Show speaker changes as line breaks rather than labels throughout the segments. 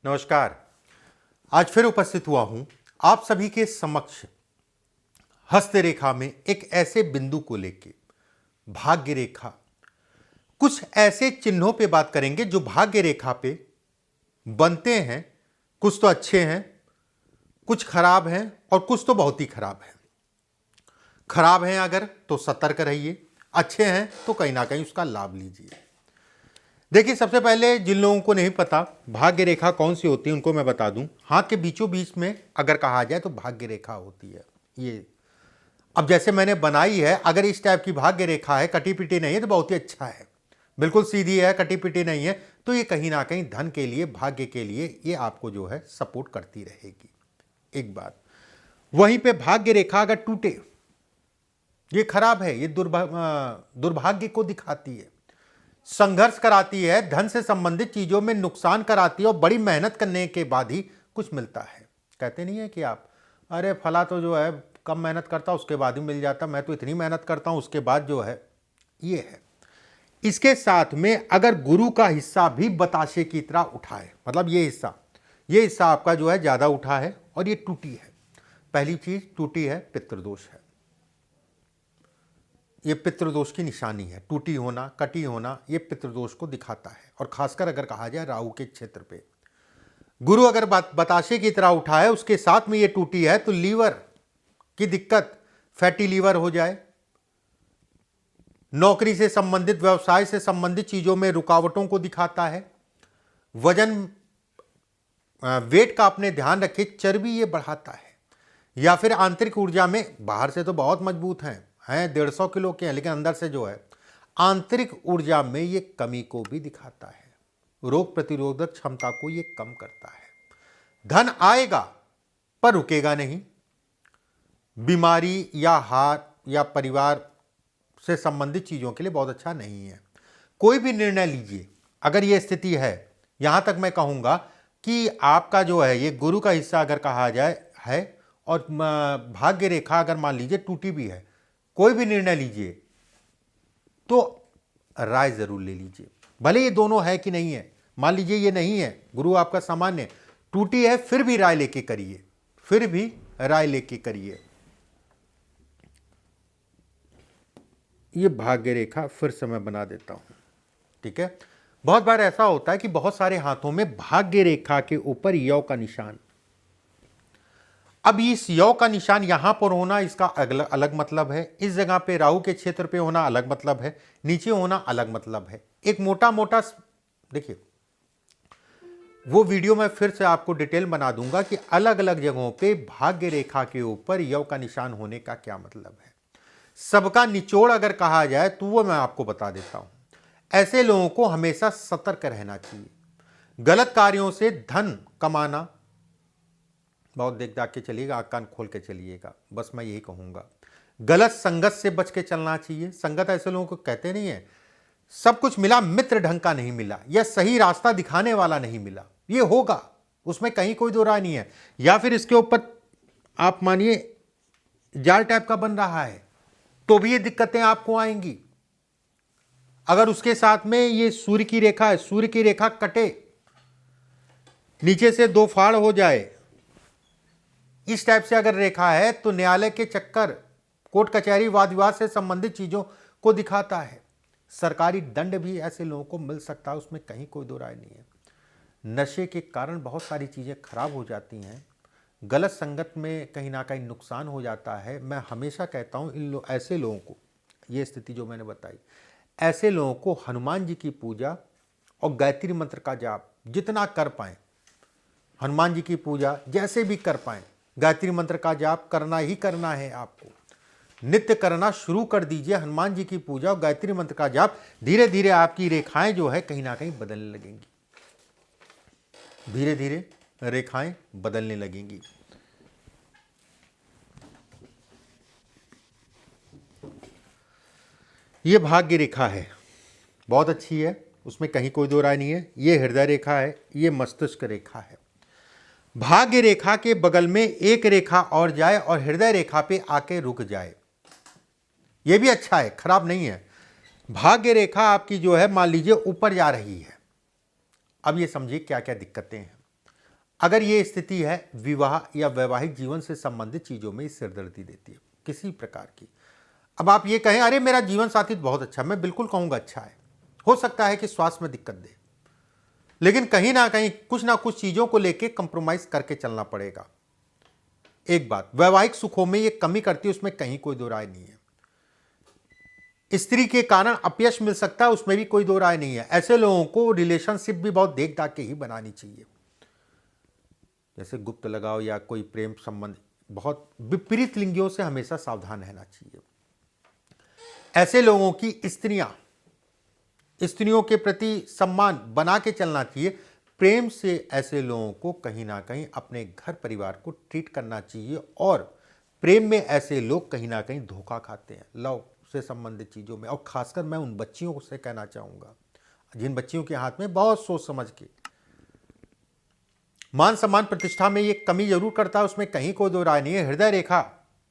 नमस्कार। आज फिर उपस्थित हुआ हूं आप सभी के समक्ष हस्तरेखा में एक ऐसे बिंदु को लेके, भाग्य रेखा। कुछ ऐसे चिन्हों पे बात करेंगे जो भाग्य रेखा पे बनते हैं। कुछ तो अच्छे हैं, कुछ खराब हैं और कुछ तो बहुत ही खराब हैं। खराब हैं अगर तो सतर्क रहिए, अच्छे हैं तो कहीं ना कहीं उसका लाभ लीजिए। देखिए, सबसे पहले जिन लोगों को नहीं पता भाग्य रेखा कौन सी होती है उनको मैं बता दूं। हाथ के बीचों बीच में अगर कहा जाए तो भाग्य रेखा होती है ये। अब जैसे मैंने बनाई है, अगर इस टाइप की भाग्य रेखा है, कटी पिटी नहीं है तो बहुत ही अच्छा है। बिल्कुल सीधी है, कटी पिटी नहीं है तो ये कहीं ना कहीं धन के लिए, भाग्य के लिए ये आपको जो है सपोर्ट करती रहेगी। एक बात। वहीं पे भाग्य रेखा अगर टूटे, ये खराब है, ये दुर्भाग्य को दिखाती है, संघर्ष कराती है, धन से संबंधित चीजों में नुकसान कराती है और बड़ी मेहनत करने के बाद ही कुछ मिलता है। कहते नहीं है कि आप अरे फला तो जो है कम मेहनत करता उसके बाद ही मिल जाता, मैं तो इतनी मेहनत करता हूं उसके बाद जो है ये है। इसके साथ में अगर गुरु का हिस्सा भी बताशे की तरह उठाए, मतलब ये हिस्सा आपका जो है ज्यादा उठा है और ये टूटी है। पहली चीज टूटी है, पितृदोष है। ये पितृदोष की निशानी है। टूटी होना, कटी होना, ये पितृदोष को दिखाता है। और खासकर अगर कहा जाए राहु के क्षेत्र पे गुरु अगर बताशे की तरह उठाए, उसके साथ में ये टूटी है तो लीवर की दिक्कत, फैटी लीवर हो जाए, नौकरी से संबंधित, व्यवसाय से संबंधित चीजों में रुकावटों को दिखाता है। वजन, वेट का अपने ध्यान रखें, चर्बी ये बढ़ाता है। या फिर आंतरिक ऊर्जा में, बाहर से तो बहुत मजबूत हैं 150 किलो के हैं, लेकिन अंदर से जो है आंतरिक ऊर्जा में ये कमी को भी दिखाता है। रोग प्रतिरोधक क्षमता को ये कम करता है। धन आएगा पर रुकेगा नहीं। बीमारी या हार या परिवार से संबंधित चीजों के लिए बहुत अच्छा नहीं है। कोई भी निर्णय लीजिए, अगर ये स्थिति है, यहां तक मैं कहूंगा कि आपका जो है ये गुरु का हिस्सा अगर कहा जाए है और भाग्य रेखा अगर मान लीजिए टूटी भी है, कोई भी निर्णय लीजिए तो राय जरूर ले लीजिए। भले ये दोनों है कि नहीं है, मान लीजिए ये नहीं है, गुरु आपका सामान्य टूटी है, फिर भी राय लेके करिए, फिर भी राय लेके करिए। ये भाग्य रेखा फिर से मैं बना देता हूं, ठीक है। बहुत बार ऐसा होता है कि बहुत सारे हाथों में भाग्य रेखा के ऊपर यौ का निशान। अब इस यौ का निशान यहां पर होना, इसका अलग मतलब है। इस जगह पे राहु के क्षेत्र पे होना अलग मतलब है, नीचे होना अलग मतलब है। एक मोटा मोटा देखिए, वो वीडियो मैं फिर से आपको डिटेल बना दूंगा कि अलग अलग जगहों पे भाग्य रेखा के ऊपर यौ का निशान होने का क्या मतलब है। सबका निचोड़ अगर कहा जाए तो वो मैं आपको बता देता हूं। ऐसे लोगों को हमेशा सतर्क रहना चाहिए। गलत कार्यों से धन कमाना, बहुत देख दाख के चलिएगा, आंख कान खोल के चलिएगा, बस मैं यही कहूंगा। गलत संगत से बच के चलना चाहिए। संगत ऐसे लोगों को कहते नहीं है सब कुछ मिला, मित्र ढंग का नहीं मिला, या सही रास्ता दिखाने वाला नहीं मिला। ये होगा, उसमें कहीं कोई दो राय नहीं है। या फिर इसके ऊपर आप मानिए जाल टाइप का बन रहा है तो भी ये दिक्कतें आपको आएंगी। अगर उसके साथ में ये सूर्य की रेखा है, सूर्य की रेखा कटे, नीचे से दो फाड़ हो जाए, इस टाइप से अगर रेखा है तो न्यायालय के चक्कर, कोर्ट कचहरी, वाद विवाद से संबंधित चीजों को दिखाता है। सरकारी दंड भी ऐसे लोगों को मिल सकता है, उसमें कहीं कोई दो राय नहीं है। नशे के कारण बहुत सारी चीजें खराब हो जाती हैं। गलत संगत में कहीं ना कहीं नुकसान हो जाता है। मैं हमेशा कहता हूं ऐसे लोगों को, ये स्थिति जो मैंने बताई, ऐसे लोगों को हनुमान जी की पूजा और गायत्री मंत्र का जाप जितना कर पाए, हनुमान जी की पूजा जैसे भी कर पाए, गायत्री मंत्र का जाप करना ही करना है। आपको नित्य करना शुरू कर दीजिए। हनुमान जी की पूजा और गायत्री मंत्र का जाप, धीरे धीरे आपकी रेखाएं जो है कहीं ना कहीं बदलने लगेंगी। धीरे धीरे रेखाएं बदलने लगेंगी। ये भाग्य रेखा है, बहुत अच्छी है, उसमें कहीं कोई दो राय नहीं है। ये हृदय रेखा है, ये मस्तिष्क रेखा है। भाग्य रेखा के बगल में एक रेखा और जाए और हृदय रेखा पे आके रुक जाए, ये भी अच्छा है, खराब नहीं है। भाग्य रेखा आपकी जो है मान लीजिए ऊपर जा रही है। अब ये समझिए क्या क्या दिक्कतें हैं। अगर ये स्थिति है, विवाह या वैवाहिक जीवन से संबंधित चीज़ों में सिरदर्दी देती है किसी प्रकार की। अब आप ये कहें अरे मेरा जीवन साथी तो बहुत अच्छा है, मैं बिल्कुल कहूँगा अच्छा है। हो सकता है कि स्वास्थ्य में दिक्कत दे, लेकिन कहीं ना कुछ चीज़ों को लेके कंप्रोमाइज़ करके चलना पड़ेगा। एक बात, वैवाहिक सुखों में ये कमी करती है, उसमें कहीं कोई दो राय नहीं है। स्त्री के कारण अपयश मिल सकता है, उसमें भी कोई दो राय नहीं है। ऐसे लोगों को रिलेशनशिप भी बहुत देख दाख के ही बनानी चाहिए, जैसे गुप्त लगाव या कोई प्रेम संबंध। बहुत विपरीत लिंगियों से हमेशा सावधान रहना चाहिए। ऐसे लोगों की स्त्रियों के प्रति सम्मान बना के चलना चाहिए। प्रेम से ऐसे लोगों को कहीं ना कहीं अपने घर परिवार को ट्रीट करना चाहिए, और प्रेम में ऐसे लोग कहीं ना कहीं धोखा खाते हैं लव से संबंधित चीज़ों में। और खासकर मैं उन बच्चियों से कहना चाहूँगा जिन बच्चियों के हाथ में बहुत सोच समझ के, मान सम्मान प्रतिष्ठा में ये कमी जरूर करता है, उसमें कहीं कोई दो राय नहीं है। हृदय रेखा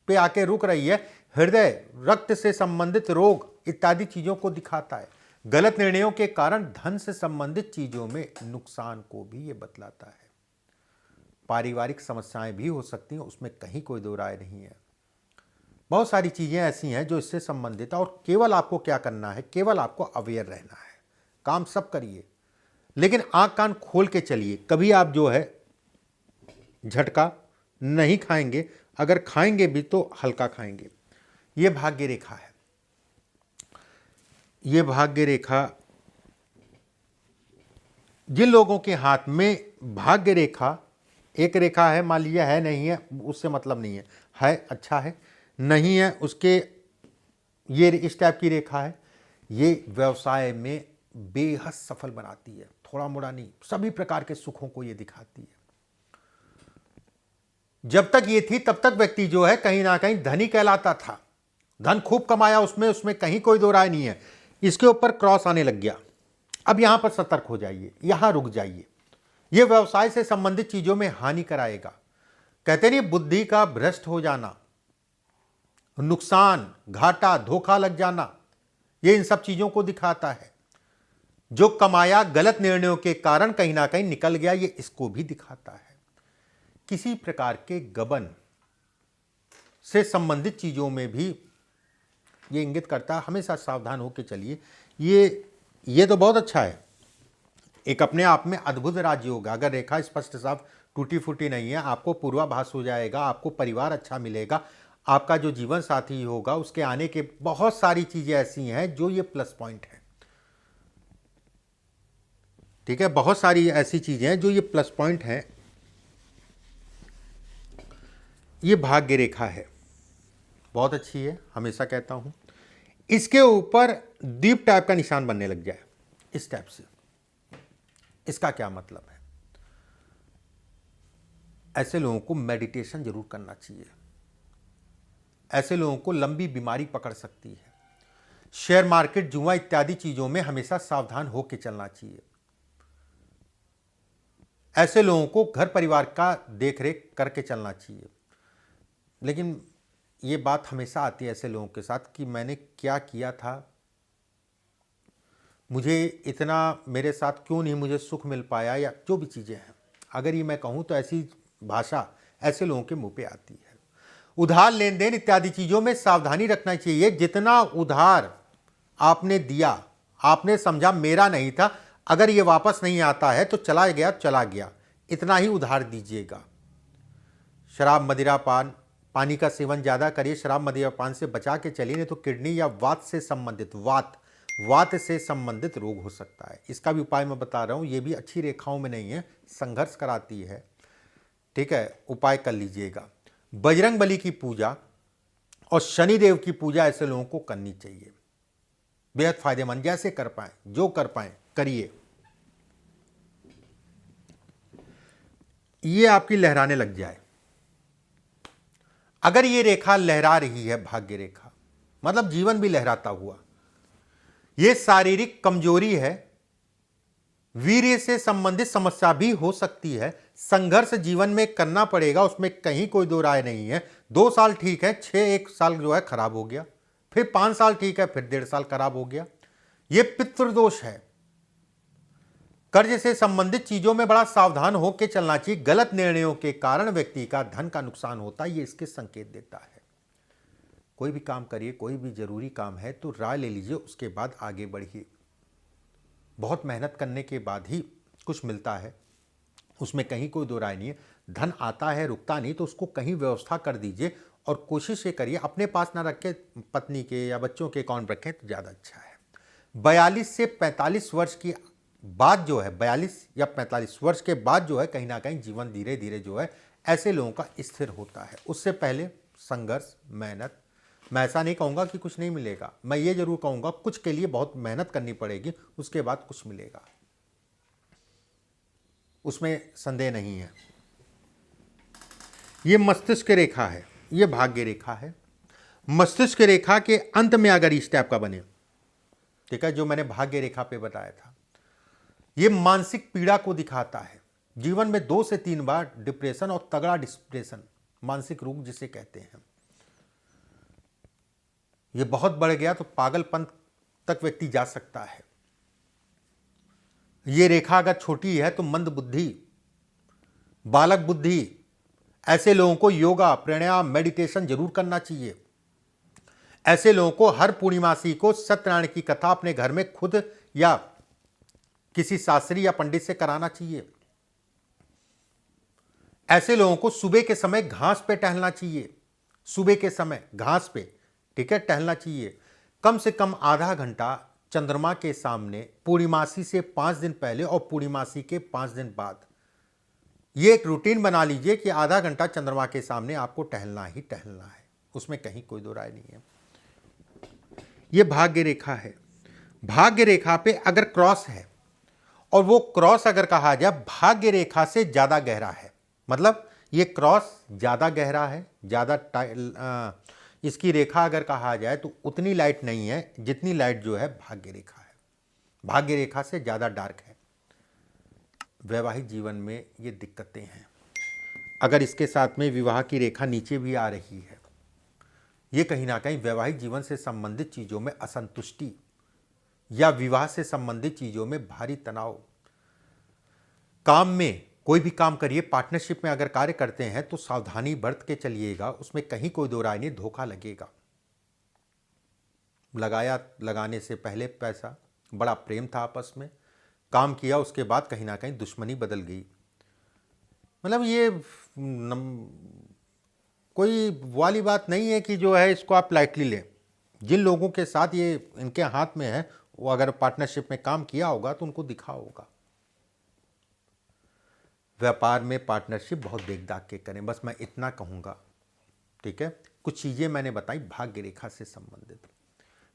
पे आके रुक रही है। हृदय, रक्त से संबंधित रोग इत्यादि चीज़ों को दिखाता है। गलत निर्णयों के कारण धन से संबंधित चीज़ों में नुकसान को भी ये बतलाता है। पारिवारिक समस्याएं भी हो सकती हैं, उसमें कहीं कोई दो राय नहीं है। बहुत सारी चीज़ें ऐसी हैं जो इससे संबंधित है, और केवल आपको क्या करना है, केवल आपको अवेयर रहना है। काम सब करिए, लेकिन आंख कान खोल के चलिए। कभी आप जो है झटका नहीं खाएंगे, अगर खाएंगे भी तो हल्का खाएंगे। ये भाग्य रेखा है। ये भाग्य रेखा, जिन लोगों के हाथ में भाग्य रेखा एक रेखा है, मान लीजिए है नहीं है उससे मतलब नहीं है अच्छा है, नहीं है उसके ये इस टाइप की रेखा है, ये व्यवसाय में बेहद सफल बनाती है। थोड़ा मोड़ा नहीं, सभी प्रकार के सुखों को ये दिखाती है। जब तक ये थी तब तक व्यक्ति जो है कहीं ना कहीं धनी कहलाता था, धन खूब कमाया, उसमें कहीं कोई दो राय नहीं है। इसके ऊपर क्रॉस आने लग गया। अब यहां पर सतर्क हो जाइए, यहां रुक जाइए। यह व्यवसाय से संबंधित चीजों में हानि कराएगा। कहते नहीं, बुद्धि का भ्रष्ट हो जाना, नुकसान, घाटा, धोखा लग जाना, यह इन सब चीजों को दिखाता है। जो कमाया गलत निर्णयों के कारण कहीं ना कहीं निकल गया, ये इसको भी दिखाता है। किसी प्रकार के गबन से संबंधित चीजों में भी ये इंगित करता है। हमेशा सावधान होकर चलिए। ये तो बहुत अच्छा है, एक अपने आप में अद्भुत राजयोग। अगर रेखा स्पष्ट साफ टूटी फूटी नहीं है, आपको पूर्वाभास हो जाएगा, आपको परिवार अच्छा मिलेगा, आपका जो जीवन साथी होगा उसके आने के बहुत सारी चीजें ऐसी हैं जो ये प्लस पॉइंट है। ठीक है, बहुत सारी ऐसी चीजें हैं जो ये प्लस पॉइंट है। ये भाग्य रेखा है, बहुत अच्छी है, हमेशा कहता हूं। इसके ऊपर दीप टाइप का निशान बनने लग जाए इस टाइप से, इसका क्या मतलब है? ऐसे लोगों को मेडिटेशन जरूर करना चाहिए। ऐसे लोगों को लंबी बीमारी पकड़ सकती है। शेयर मार्केट, जुआ इत्यादि चीजों में हमेशा सावधान होकर चलना चाहिए। ऐसे लोगों को घर परिवार का देखरेख करके चलना चाहिए। लेकिन ये बात हमेशा आती है ऐसे लोगों के साथ कि मैंने क्या किया था, मुझे इतना मेरे साथ क्यों नहीं मुझे सुख मिल पाया, या जो भी चीज़ें हैं। अगर ये मैं कहूँ तो ऐसी भाषा ऐसे लोगों के मुंह पे आती है। उधार लेन देन इत्यादि चीज़ों में सावधानी रखना चाहिए। जितना उधार आपने दिया, आपने समझा मेरा नहीं था, अगर ये वापस नहीं आता है तो चला गया, इतना ही उधार दीजिएगा। शराब, मदिरा पान, पानी का सेवन ज़्यादा करिए। शराब मदिरा पान से बचा के चलिए, नहीं तो किडनी या वात से संबंधित रोग हो सकता है। इसका भी उपाय मैं बता रहा हूँ, ये भी अच्छी रेखाओं में नहीं है, संघर्ष कराती है। ठीक है, उपाय कर लीजिएगा। बजरंग बली की पूजा और शनिदेव की पूजा ऐसे लोगों को करनी चाहिए, बेहद फायदेमंद। जैसे कर पाए, जो कर पाए करिए। ये आपकी लहराने लग जाए। अगर ये रेखा लहरा रही है, भाग्य रेखा मतलब जीवन भी लहराता हुआ, ये शारीरिक कमजोरी है, वीर्य से संबंधित समस्या भी हो सकती है। संघर्ष जीवन में करना पड़ेगा, उसमें कहीं कोई दो राय नहीं है। 2 साल ठीक है, 1 साल जो है खराब हो गया, फिर 5 साल ठीक है, फिर 1.5 साल खराब हो गया। ये पितृदोष है। कर्ज से संबंधित चीजों में बड़ा सावधान होकर चलना चाहिए। गलत निर्णयों के कारण व्यक्ति का धन का नुकसान होता है, ये इसके संकेत देता है। कोई भी काम करिए, कोई भी जरूरी काम है तो राय ले लीजिए, उसके बाद आगे बढ़िए। बहुत मेहनत करने के बाद ही कुछ मिलता है, उसमें कहीं कोई दो राय नहीं है। धन आता है, रुकता नहीं, तो उसको कहीं व्यवस्था कर दीजिए और कोशिश ये करिए अपने पास ना रख के पत्नी के या बच्चों के अकाउंट रखें तो ज़्यादा अच्छा है। 42 से 45 वर्ष की बाद जो है, 42 या 45 वर्ष के बाद जो है, कहीं ना कहीं जीवन धीरे धीरे जो है ऐसे लोगों का स्थिर होता है। उससे पहले संघर्ष, मेहनत, मैं ऐसा नहीं कहूँगा कि कुछ नहीं मिलेगा, मैं ये जरूर कहूँगा कुछ के लिए बहुत मेहनत करनी पड़ेगी, उसके बाद कुछ मिलेगा, उसमें संदेह नहीं है। ये मस्तिष्क रेखा है, ये भाग्य रेखा है। मस्तिष्क रेखा के अंत में अगर इस टाइप का बने, ठीक है, जो मैंने भाग्य रेखा पे बताया था, ये मानसिक पीड़ा को दिखाता है। जीवन में 2 से 3 बार डिप्रेशन और तगड़ा डिप्रेशन, मानसिक रोग जिसे कहते हैं, ये बहुत बढ़ गया तो पागलपन तक व्यक्ति जा सकता है। ये रेखा अगर छोटी है तो मंद बुद्धि, बालक बुद्धि, ऐसे लोगों को योगा, प्राणायाम, मेडिटेशन जरूर करना चाहिए। ऐसे लोगों को हर पूर्णिमासी को सत्यनारायण की कथा अपने घर में खुद या किसी शास्त्री या पंडित से कराना चाहिए। ऐसे लोगों को सुबह के समय घास पे टहलना चाहिए, सुबह के समय घास पे, ठीक है, टहलना चाहिए। कम से कम आधा घंटा चंद्रमा के सामने, पूर्णिमासी से 5 दिन पहले और पूर्णिमासी के 5 दिन बाद। ये एक रूटीन बना लीजिए कि आधा घंटा चंद्रमा के सामने आपको टहलना ही टहलना है, उसमें कहीं कोई दो राय नहीं है। ये भाग्य रेखा है। भाग्य रेखा पे अगर क्रॉस है, और वो क्रॉस अगर कहा जाए भाग्य रेखा से ज्यादा गहरा है, मतलब ये क्रॉस ज्यादा गहरा है, ज्यादा इसकी रेखा अगर कहा जाए तो उतनी लाइट नहीं है जितनी लाइट जो है भाग्य रेखा है। भाग्य रेखा से ज्यादा डार्क है। वैवाहिक जीवन में ये दिक्कतें हैं। अगर इसके साथ में विवाह की रेखा नीचे भी आ रही है, ये कहीं ना कहीं वैवाहिक जीवन से संबंधित चीज़ों में असंतुष्टि या विवाह से संबंधित चीज़ों में भारी तनाव। काम में कोई भी काम करिए, पार्टनरशिप में अगर कार्य करते हैं तो सावधानी बरत के चलिएगा, उसमें कहीं कोई दो राय नहीं, धोखा लगेगा। लगाया, लगाने से पहले पैसा, बड़ा प्रेम था आपस में, काम किया, उसके बाद कहीं ना कहीं दुश्मनी बदल गई। मतलब ये कोई वाली बात नहीं है कि जो है इसको आप लाइटली लें। जिन लोगों के साथ ये इनके हाथ में है, वो अगर पार्टनरशिप में काम किया होगा तो उनको दिखा होगा। व्यापार में पार्टनरशिप बहुत देख दाख के करें, बस मैं इतना कहूँगा, ठीक है। कुछ चीज़ें मैंने बताई भाग्य रेखा से संबंधित।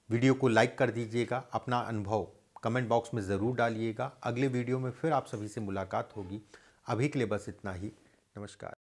वीडियो को लाइक कर दीजिएगा, अपना अनुभव कमेंट बॉक्स में ज़रूर डालिएगा। अगले वीडियो में फिर आप सभी से मुलाकात होगी। अभी के लिए बस इतना ही। नमस्कार।